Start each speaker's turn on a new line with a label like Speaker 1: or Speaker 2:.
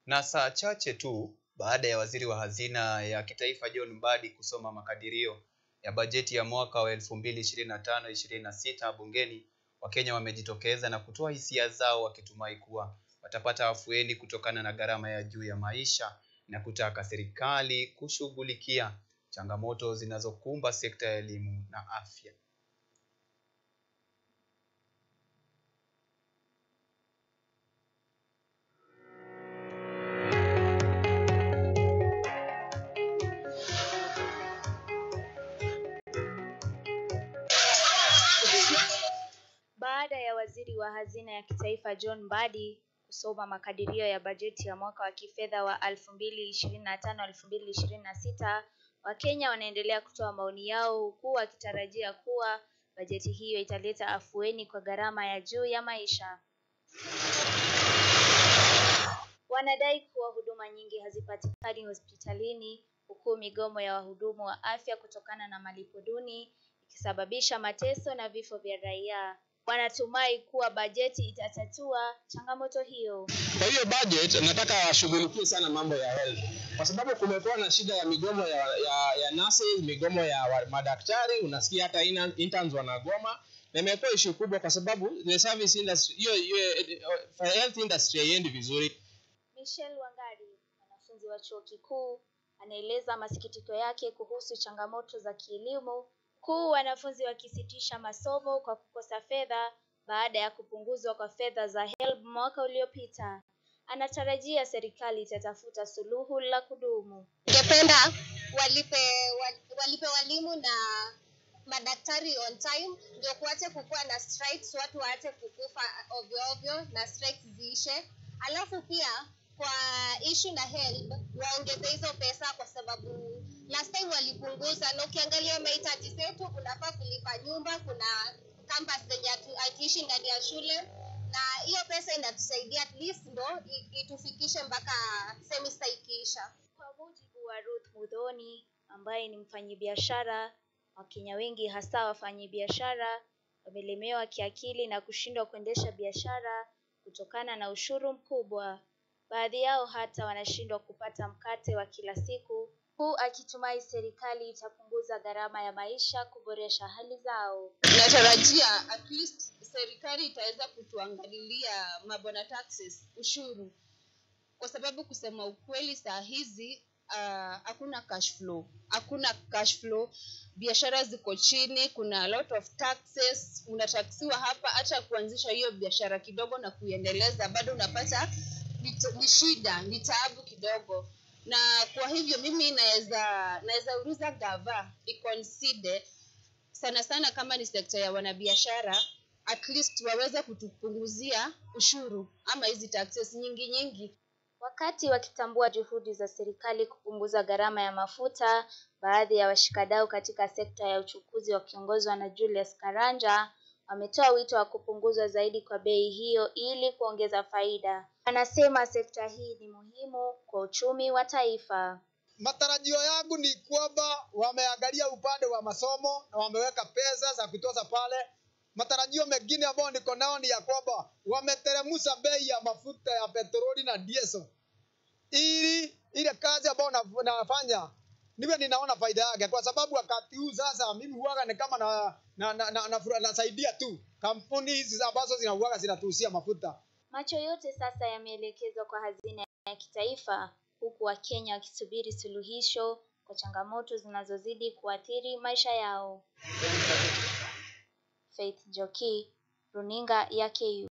Speaker 1: Na saa chache tu baada ya waziri wa hazina ya kitaifa John Mbadi kusoma makadirio ya bajeti ya mwaka wa 2025-26 bungeni, Wakenya wamejitokeza na kutoa hisia zao wakitumai kuwa watapata afueni kutokana na gharama ya juu ya maisha na kutaka serikali kushughulikia changamoto zinazokumba sekta ya elimu na afya.
Speaker 2: Baada ya waziri wa hazina ya kitaifa John Mbadi kusoma makadirio ya bajeti ya mwaka wa kifedha wa 2025-2026, Wakenya wanaendelea kutoa maoni yao huku wakitarajia kuwa bajeti hiyo italeta afueni kwa gharama ya juu ya maisha. Wanadai kuwa huduma nyingi hazipatikani hospitalini, huku migomo ya wahudumu wa afya kutokana na malipo duni ikisababisha mateso na vifo vya raia. Wanatumai kuwa bajeti itatatua changamoto hiyo.
Speaker 3: Kwa hiyo budget nataka washughulikie sana mambo ya health. Kwa sababu kumekuwa na shida ya migomo ya nurses, migomo ya madaktari, unasikia hata interns wanagoma. Na imekuwa issue kubwa kwa sababu the service industry health industry haiendi vizuri.
Speaker 2: Michelle Wangari, mwanafunzi wa chuo kikuu, anaeleza masikitiko yake kuhusu changamoto za kielimu, huku wanafunzi wakisitisha masomo kwa kukosa fedha baada ya kupunguzwa kwa fedha za HELB mwaka uliopita. Anatarajia serikali itatafuta suluhu la kudumu.
Speaker 4: Ningependa walipe walimu na madaktari on time, ndio kuache kukua na strikes, watu waache kukufa ovyo ovyo na strikes ziishe. Alafu pia kwa issue na HELB waongeze hizo pesa, kwa sababu last time walipunguza, na ukiangalia mahitaji zetu unafaa kulipa nyumba, kuna campus zenye hatuishi ndani ya shule, na hiyo pesa inatusaidia at least ndo itufikishe mpaka semester ikiisha.
Speaker 2: Kwa mujibu wa Ruth Muthoni ambaye ni mfanyabiashara, Wakenya wengi hasa wafanyabiashara wamelemewa kiakili na kushindwa kuendesha biashara kutokana na ushuru mkubwa. Baadhi yao hata wanashindwa kupata mkate wa kila siku, huku akitumai serikali itapunguza gharama ya maisha kuboresha hali zao.
Speaker 4: Natarajia at least serikali itaweza kutuangalilia mabona taxes, ushuru, kwa sababu kusema ukweli saa hizi hakuna cash flow, biashara ziko chini, kuna a lot of taxes, unataxiwa hapa, hata kuanzisha hiyo biashara kidogo na kuiendeleza bado unapata ni shida, ni taabu kidogo. Na kwa hivyo mimi naweza uliza gava iconsider sana kama ni sekta ya wanabiashara, at least waweze kutupunguzia ushuru ama hizi taxes nyingi.
Speaker 2: Wakati wakitambua juhudi za serikali kupunguza gharama ya mafuta, baadhi ya washikadau katika sekta ya uchukuzi wakiongozwa na Julius Karanja wametoa wito wa kupunguzwa zaidi kwa bei hiyo ili kuongeza faida. Anasema sekta hii ni muhimu kwa uchumi wa taifa.
Speaker 5: Matarajio yangu ni kwamba wameangalia upande wa masomo na wameweka pesa za kutosha pale. Matarajio mengine ambayo niko nao ni ya kwamba wameteremsha bei ya mafuta ya petroli na diesel, ili ile kazi ambayo nafanya niwe ninaona faida yake, kwa sababu wakati huu sasa mimi huaga ni kama nasaidia tu kampuni hizi ambazo zinatuhusia mafuta.
Speaker 2: Macho yote sasa yameelekezwa kwa hazina ya kitaifa, huku Wakenya wakisubiri suluhisho kwa changamoto zinazozidi kuathiri maisha yao. Faith Njoki, Runinga ya KU.